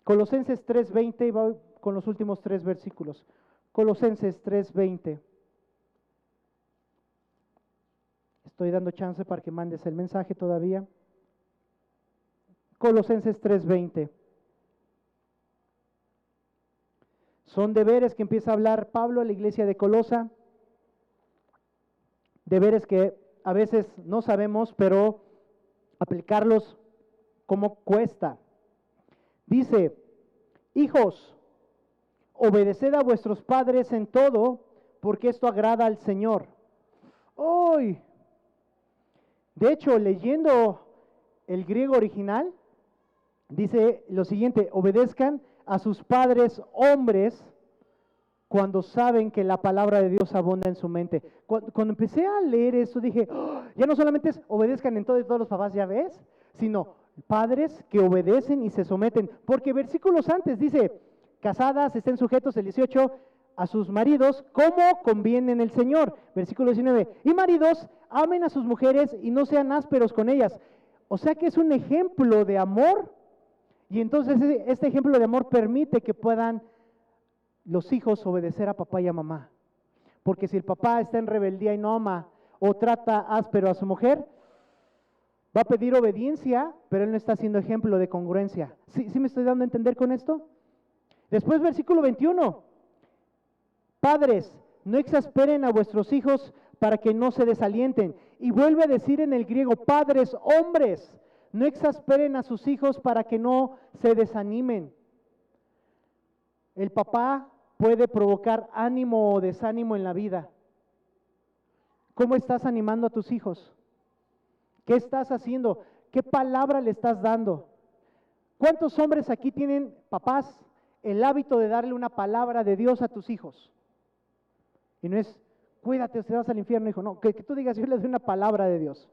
Colosenses 3:20, y voy con los últimos 3 versículos. Colosenses 3:20. Estoy dando chance para que mandes el mensaje todavía. Colosenses 3:20. Son deberes que empieza a hablar Pablo a la iglesia de Colosa. Deberes que a veces no sabemos, pero aplicarlos como cuesta. Dice, hijos, obedeced a vuestros padres en todo, porque esto agrada al Señor. ¡Uy! De hecho, leyendo el griego original, dice lo siguiente, obedezcan a sus padres hombres cuando saben que la palabra de Dios abunda en su mente. Cuando empecé a leer eso dije, ya no solamente es obedezcan en todo y todos los papás, ya ves, sino padres que obedecen y se someten. Porque versículos antes dice, casadas estén sujetos, el 18, a sus maridos como conviene en el Señor. Versículo 19, y maridos amen a sus mujeres y no sean ásperos con ellas. O sea que es un ejemplo de amor. Y entonces este ejemplo de amor permite que puedan los hijos obedecer a papá y a mamá. Porque si el papá está en rebeldía y no ama o trata áspero a su mujer, va a pedir obediencia, pero él no está haciendo ejemplo de congruencia. ¿Sí me estoy dando a entender con esto? Después versículo 21. Padres, no exasperen a vuestros hijos para que no se desalienten. Y vuelve a decir en el griego, padres, hombres, no exasperen a sus hijos para que no se desanimen. El papá puede provocar ánimo o desánimo en la vida. ¿Cómo estás animando a tus hijos? ¿Qué estás haciendo? ¿Qué palabra le estás dando? ¿Cuántos hombres aquí tienen, papás, el hábito de darle una palabra de Dios a tus hijos? Y no es, cuídate o te vas al infierno, hijo. No, que tú digas, yo les doy una palabra de Dios.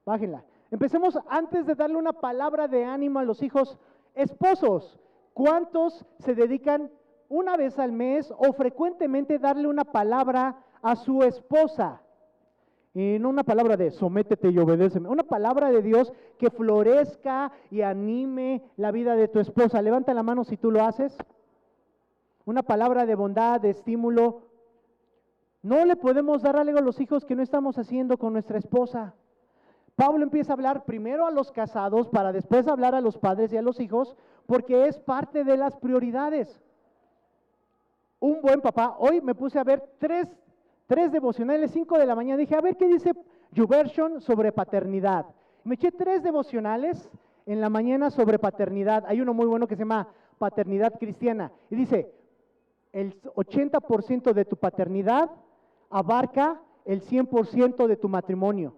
Bájenla. Empecemos antes de darle una palabra de ánimo a los hijos. Esposos, ¿cuántos se dedican una vez al mes o frecuentemente darle una palabra a su esposa? Y no una palabra de sométete y obedéceme, una palabra de Dios que florezca y anime la vida de tu esposa. Levanta la mano si tú lo haces. Una palabra de bondad, de estímulo. No le podemos dar algo a los hijos que no estamos haciendo con nuestra esposa. Pablo empieza a hablar primero a los casados para después hablar a los padres y a los hijos, porque es parte de las prioridades. Un buen papá, hoy me puse a ver tres devocionales, 5 de la mañana, dije, a ver qué dice YouVersion sobre paternidad. Me eché 3 devocionales en la mañana sobre paternidad. Hay uno muy bueno que se llama Paternidad Cristiana, y dice, el 80% de tu paternidad abarca el 100% de tu matrimonio.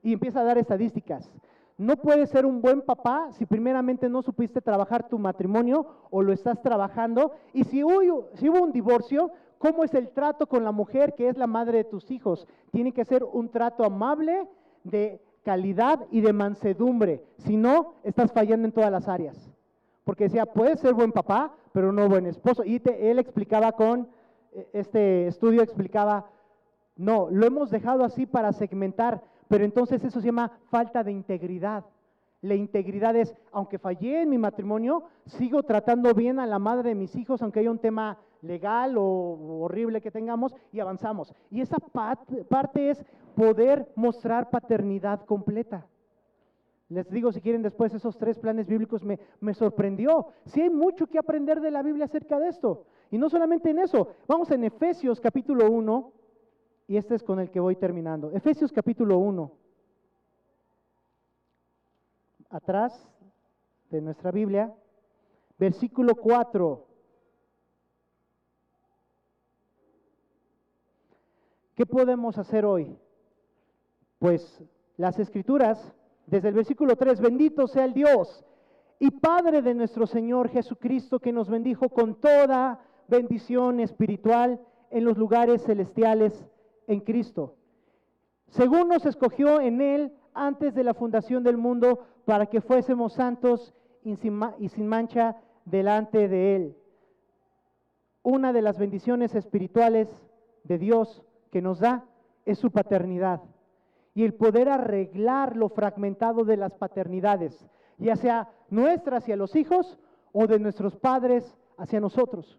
Y empieza a dar estadísticas. No puedes ser un buen papá si primeramente no supiste trabajar tu matrimonio o lo estás trabajando. Y si hubo un divorcio, ¿cómo es el trato con la mujer que es la madre de tus hijos? Tiene que ser un trato amable, de calidad y de mansedumbre. Si no, estás fallando en todas las áreas. Porque decía, puedes ser buen papá, pero no buen esposo. Y él explicaba este estudio explicaba No, lo hemos dejado así para segmentar, pero entonces eso se llama falta de integridad. La integridad es, aunque fallé en mi matrimonio, sigo tratando bien a la madre de mis hijos, aunque haya un tema legal o horrible que tengamos, y avanzamos. Y esa parte es poder mostrar paternidad completa. Les digo, si quieren después esos 3 planes bíblicos, me sorprendió. Sí hay mucho que aprender de la Biblia acerca de esto. Y no solamente en eso, vamos en Efesios capítulo 1, y este es con el que voy terminando. Efesios capítulo 1, atrás de nuestra Biblia, versículo 4. ¿Qué podemos hacer hoy? Pues las Escrituras, desde el versículo 3, bendito sea el Dios y Padre de nuestro Señor Jesucristo, que nos bendijo con toda bendición espiritual en los lugares celestiales en Cristo, según nos escogió en Él antes de la fundación del mundo, para que fuésemos santos y sin mancha delante de Él. Una de las bendiciones espirituales de Dios que nos da es su paternidad y el poder arreglar lo fragmentado de las paternidades, ya sea nuestra hacia los hijos o de nuestros padres hacia nosotros.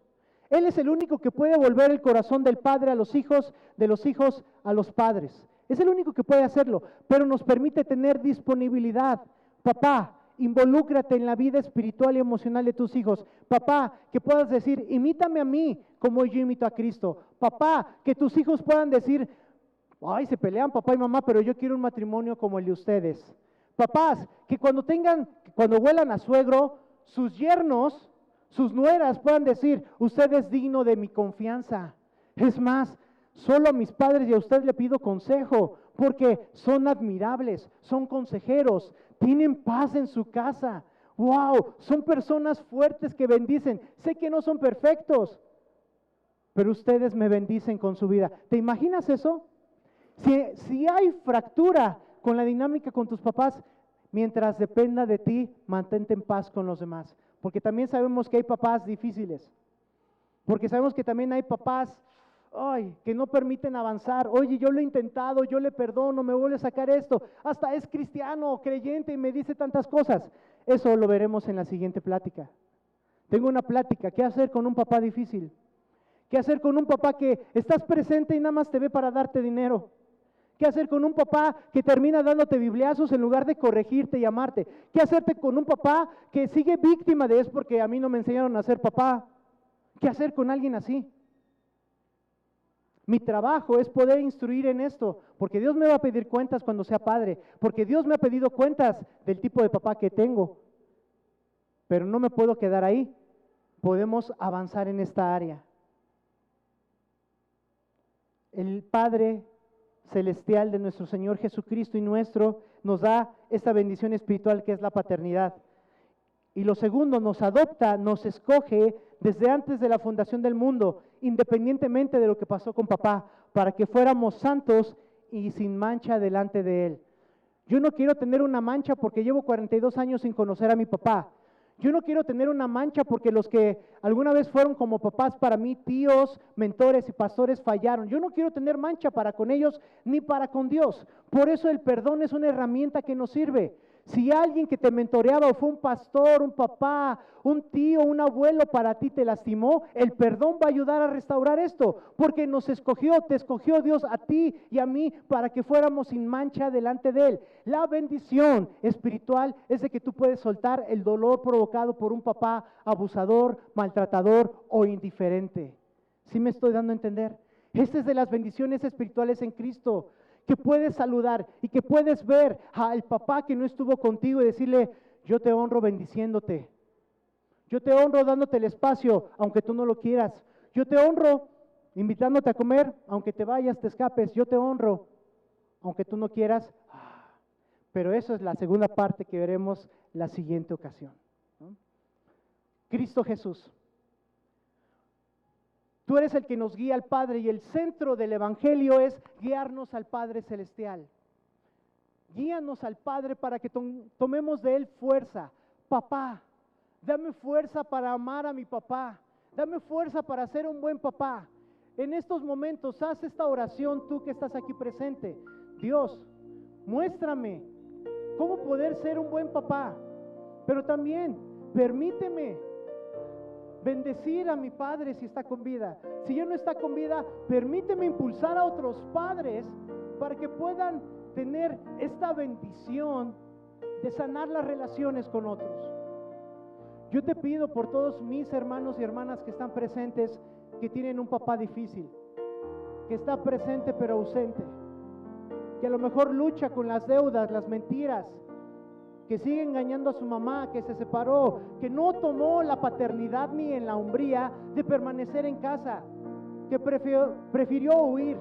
Él es el único que puede volver el corazón del padre a los hijos, de los hijos a los padres. Es el único que puede hacerlo, pero nos permite tener disponibilidad. Papá, involúcrate en la vida espiritual y emocional de tus hijos. Papá, que puedas decir, imítame a mí como yo imito a Cristo. Papá, que tus hijos puedan decir, ay, se pelean papá y mamá, pero yo quiero un matrimonio como el de ustedes. Papás, que cuando huelan a suegro, sus yernos, sus nueras puedan decir, usted es digno de mi confianza. Es más, solo a mis padres y a usted le pido consejo, porque son admirables, son consejeros, tienen paz en su casa. Wow, son personas fuertes que bendicen. Sé que no son perfectos, pero ustedes me bendicen con su vida. ¿Te imaginas eso? Si hay fractura con la dinámica con tus papás, mientras dependa de ti, mantente en paz con los demás. Porque también sabemos que hay papás difíciles. Porque sabemos que también hay papás que no permiten avanzar. Oye, yo lo he intentado, yo le perdono, me vuelve a sacar esto. Hasta es cristiano, creyente y me dice tantas cosas. Eso lo veremos en la siguiente plática. Tengo una plática, ¿qué hacer con un papá difícil? ¿Qué hacer con un papá que estás presente y nada más te ve para darte dinero? ¿Qué hacer con un papá que termina dándote bibliazos en lugar de corregirte y amarte? ¿Qué hacerte con un papá que sigue víctima de es porque a mí no me enseñaron a ser papá? ¿Qué hacer con alguien así? Mi trabajo es poder instruir en esto, porque Dios me va a pedir cuentas cuando sea padre, porque Dios me ha pedido cuentas del tipo de papá que tengo, pero no me puedo quedar ahí. Podemos avanzar en esta área. El Padre celestial de nuestro Señor Jesucristo y nuestro nos da esta bendición espiritual que es la paternidad. Y lo segundo, nos adopta, nos escoge desde antes de la fundación del mundo, independientemente de lo que pasó con papá, para que fuéramos santos y sin mancha delante de Él. Yo no quiero tener una mancha porque llevo 42 años sin conocer a mi papá. Yo no quiero tener una mancha porque los que alguna vez fueron como papás para mí, tíos, mentores y pastores fallaron. Yo no quiero tener mancha para con ellos ni para con Dios. Por eso el perdón es una herramienta que nos sirve. Si alguien que te mentoreaba o fue un pastor, un papá, un tío, un abuelo para ti te lastimó, el perdón va a ayudar a restaurar esto, porque nos escogió, te escogió Dios a ti y a mí para que fuéramos sin mancha delante de Él. La bendición espiritual es de que tú puedes soltar el dolor provocado por un papá abusador, maltratador o indiferente. ¿Sí me estoy dando a entender? Esta es de las bendiciones espirituales en Cristo, que puedes saludar y que puedes ver al papá que no estuvo contigo y decirle, yo te honro bendiciéndote, yo te honro dándote el espacio aunque tú no lo quieras, yo te honro invitándote a comer aunque te vayas, te escapes, yo te honro aunque tú no quieras. Pero eso es la segunda parte que veremos la siguiente ocasión, ¿no? Cristo Jesús. Tú eres el que nos guía al Padre y el centro del Evangelio es guiarnos al Padre Celestial. Guíanos al Padre para que tomemos de Él fuerza. Papá, dame fuerza para amar a mi papá. Dame fuerza para ser un buen papá. En estos momentos, haz esta oración tú que estás aquí presente. Dios, muéstrame cómo poder ser un buen papá, pero también permíteme bendecir a mi padre si está con vida. Si ya no está con vida, permíteme impulsar a otros padres para que puedan tener esta bendición de sanar las relaciones con otros. Yo te pido por todos mis hermanos y hermanas que están presentes, que tienen un papá difícil, que está presente pero ausente, que a lo mejor lucha con las deudas, las mentiras, que sigue engañando a su mamá, que se separó, que no tomó la paternidad ni en la hombría de permanecer en casa, que prefirió huir,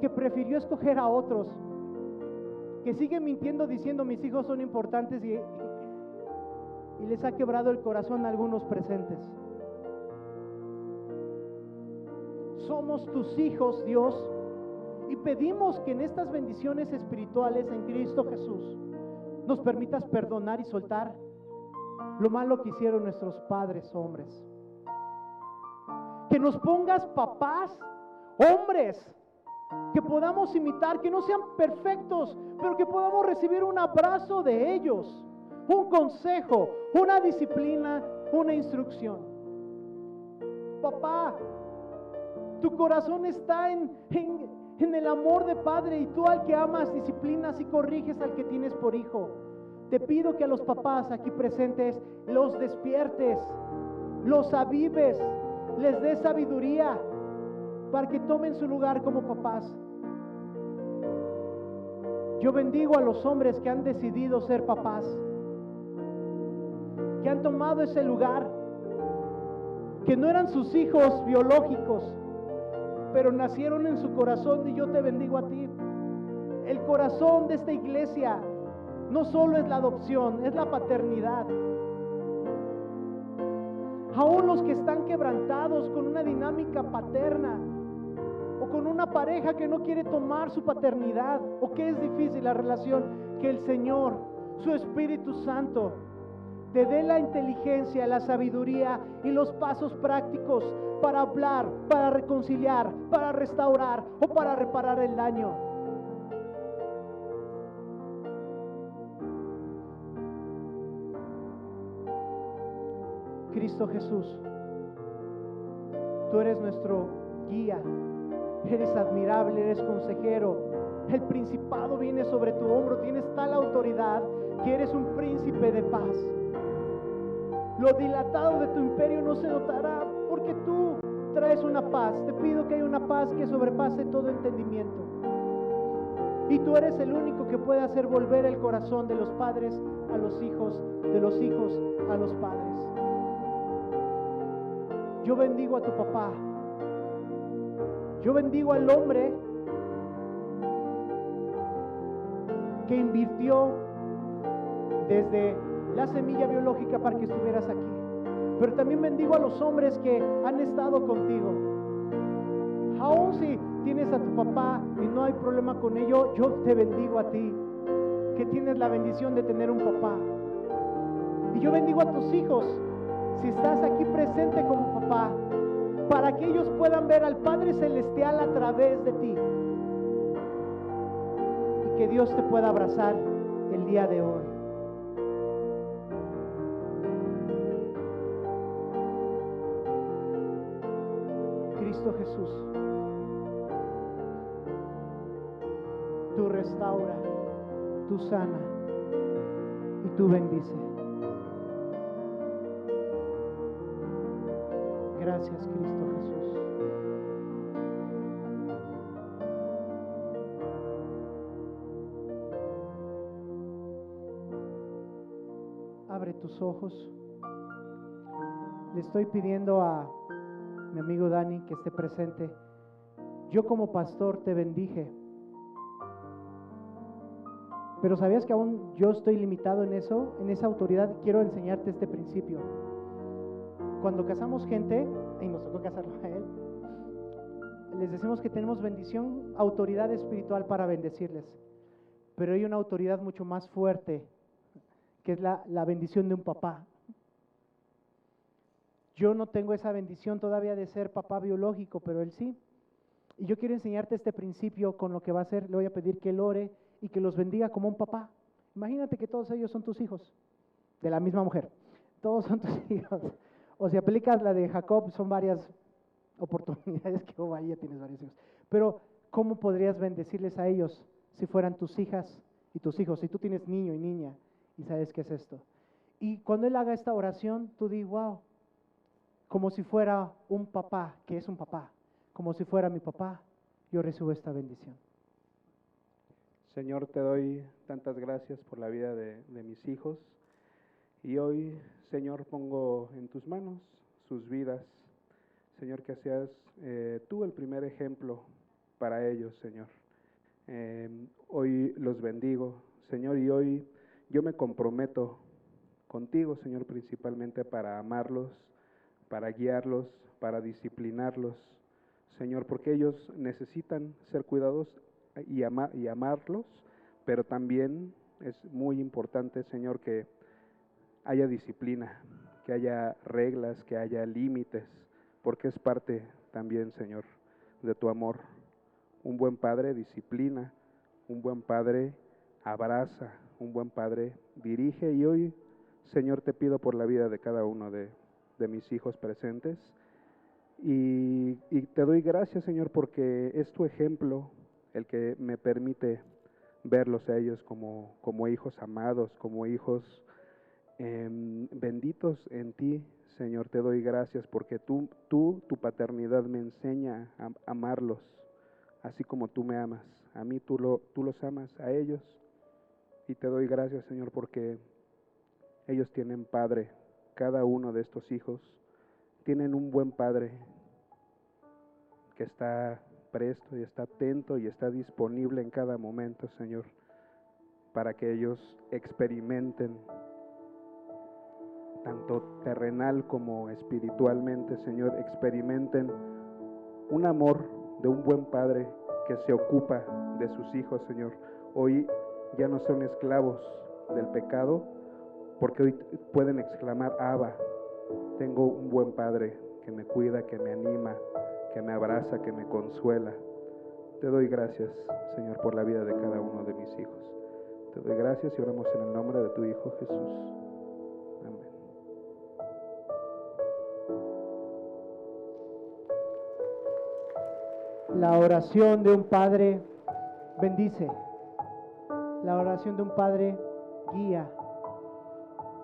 que prefirió escoger a otros, que sigue mintiendo diciendo mis hijos son importantes y les ha quebrado el corazón a algunos presentes. Somos tus hijos, Dios, y pedimos que en estas bendiciones espirituales en Cristo Jesús nos permitas perdonar y soltar lo malo que hicieron nuestros padres hombres. Que nos pongas papás, hombres, que podamos imitar, que no sean perfectos, pero que podamos recibir un abrazo de ellos, un consejo, una disciplina, una instrucción. Papá, tu corazón está en el amor de padre, y tú al que amas disciplinas y corriges al que tienes por hijo. Te pido que a los papás aquí presentes los despiertes, los avives, les des sabiduría para que tomen su lugar como papás. Yo bendigo a los hombres que han decidido ser papás, que han tomado ese lugar, que no eran sus hijos biológicos, pero nacieron en su corazón, y yo te bendigo a ti. El corazón de esta iglesia no solo es la adopción, es la paternidad. Aún los que están quebrantados con una dinámica paterna, o con una pareja que no quiere tomar su paternidad, o que es difícil la relación, que el Señor, su Espíritu Santo, te dé la inteligencia, la sabiduría y los pasos prácticos para hablar, para reconciliar, para restaurar o para reparar el daño. Cristo Jesús, tú eres nuestro guía, eres admirable, eres consejero, el principado viene sobre tu hombro, tienes tal autoridad que eres un príncipe de paz. Lo dilatado de tu imperio no se notará, porque tú traes una paz. Te pido que haya una paz que sobrepase todo entendimiento. Y tú eres el único que puede hacer volver el corazón de los padres a los hijos, de los hijos a los padres. Yo bendigo a tu papá. Yo bendigo al hombre que invirtió desde la semilla biológica para que estuvieras aquí. Pero también bendigo a los hombres que han estado contigo. Aún si tienes a tu papá y no hay problema con ello, yo te bendigo a ti, que tienes la bendición de tener un papá. Y yo bendigo a tus hijos, si estás aquí presente como papá, para que ellos puedan ver al Padre Celestial a través de ti, y que Dios te pueda abrazar el día de hoy. Cristo Jesús, tú restaura, tú sana y tú bendice. Gracias, Cristo Jesús. Abre tus ojos. Le estoy pidiendo a mi amigo Dani que esté presente. Yo como pastor te bendije, pero ¿sabías que aún yo estoy limitado en eso, en esa autoridad? Quiero enseñarte este principio. Cuando casamos gente, y nos tocó casarlo a él, les decimos que tenemos bendición, autoridad espiritual para bendecirles, pero hay una autoridad mucho más fuerte, que es la bendición de un papá. Yo no tengo esa bendición todavía de ser papá biológico, pero él sí. Y yo quiero enseñarte este principio con lo que va a hacer. Le voy a pedir que él ore y que los bendiga como un papá. Imagínate que todos ellos son tus hijos, de la misma mujer. Todos son tus hijos. O si aplicas la de Jacob, son varias oportunidades que ya tienes varios hijos. Pero, ¿cómo podrías bendecirles a ellos si fueran tus hijas y tus hijos? Si tú tienes niño y niña y sabes qué es esto. Y cuando él haga esta oración, tú di, wow, como si fuera un papá, que es un papá, como si fuera mi papá, yo recibo esta bendición. Señor, te doy tantas gracias por la vida de mis hijos y hoy, Señor, pongo en tus manos sus vidas. Señor, que seas tú el primer ejemplo para ellos, Señor. Hoy los bendigo, Señor, y hoy yo me comprometo contigo, Señor, principalmente para amarlos, para guiarlos, para disciplinarlos, Señor, porque ellos necesitan ser cuidados y amarlos, pero también es muy importante, Señor, que haya disciplina, que haya reglas, que haya límites, porque es parte también, Señor, de tu amor. Un buen padre disciplina, un buen padre abraza, un buen padre dirige, y hoy, Señor, te pido por la vida de cada uno de mis hijos presentes, y te doy gracias, Señor, porque es tu ejemplo el que me permite verlos a ellos como hijos amados, como hijos benditos en ti, Señor. Te doy gracias porque tu paternidad me enseña a amarlos, así como tú me amas. A mí tú los amas, a ellos. Y te doy gracias, Señor, porque ellos tienen padre. Cada uno de estos hijos tienen un buen padre que está presto y está atento y está disponible en cada momento, Señor, para que ellos experimenten tanto terrenal como espiritualmente, Señor, experimenten un amor de un buen padre que se ocupa de sus hijos, Señor. Hoy ya no son esclavos del pecado, porque hoy pueden exclamar, Abba, tengo un buen padre que me cuida, que me anima, que me abraza, que me consuela. Te doy gracias, Señor, por la vida de cada uno de mis hijos. Te doy gracias y oramos en el nombre de tu Hijo Jesús. Amén. La oración de un padre bendice. La oración de un padre guía.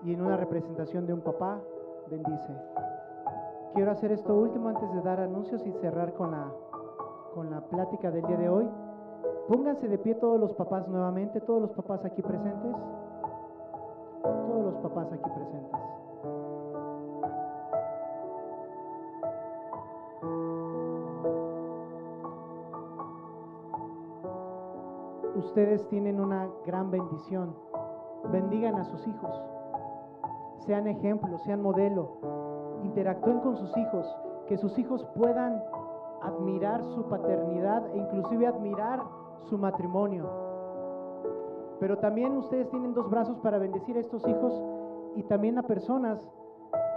Y en una representación de un papá, bendice. Quiero hacer esto último antes de dar anuncios y cerrar con la plática del día de hoy. Pónganse de pie todos los papás nuevamente, todos los papás aquí presentes. Todos los papás aquí presentes. Ustedes tienen una gran bendición. Bendigan a sus hijos. Sean ejemplo, sean modelo. Interactúen con sus hijos, que sus hijos puedan admirar su paternidad e inclusive admirar su matrimonio. Pero también ustedes tienen dos brazos para bendecir a estos hijos y también a personas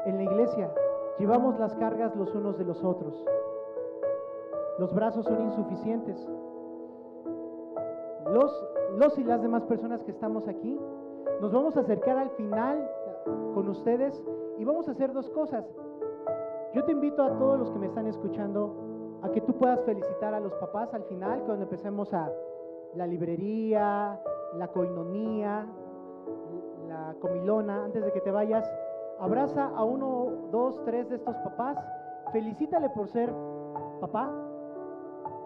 en la iglesia. Llevamos las cargas los unos de los otros. Los brazos son insuficientes. Los y las demás personas que estamos aquí, nos vamos a acercar al final con ustedes y vamos a hacer dos cosas. Yo te invito a todos los que me están escuchando a que tú puedas felicitar a los papás al final, cuando empecemos a la librería, la coinonía, la comilona. Antes de que te vayas, abraza a uno, dos, tres de estos papás, felicítale por ser papá,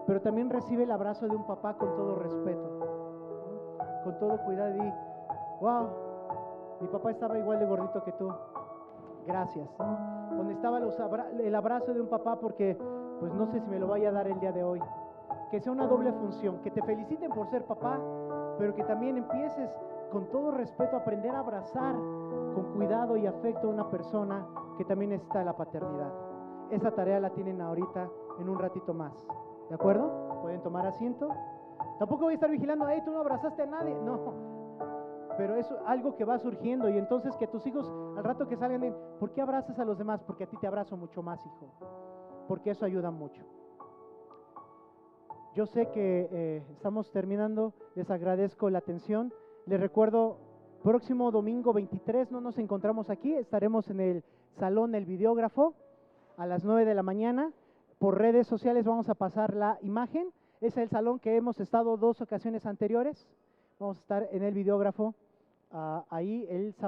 pero también recibe el abrazo de un papá con todo respeto, ¿no? Con todo cuidado, y wow, mi papá estaba igual de gordito que tú, gracias, ¿no? Donde estaba el abrazo de un papá, porque pues no sé si me lo vaya a dar el día de hoy. Que sea una doble función, que te feliciten por ser papá, pero que también empieces con todo respeto a aprender a abrazar con cuidado y afecto a una persona que también necesita la paternidad. Esa tarea la tienen ahorita en un ratito más, ¿de acuerdo? Pueden tomar asiento. Tampoco voy a estar vigilando, hey, tú no abrazaste a nadie. No, pero es algo que va surgiendo, y entonces que tus hijos al rato que salgan digan, ¿por qué abrazas a los demás? Porque a ti te abrazo mucho más, hijo, porque eso ayuda mucho. Yo sé que estamos terminando, les agradezco la atención, les recuerdo, próximo domingo 23 no nos encontramos aquí, estaremos en el Salón El Videógrafo a las 9 de la mañana, por redes sociales vamos a pasar la imagen, es el salón que hemos estado 2 ocasiones anteriores, vamos a estar en El Videógrafo ahí el sábado.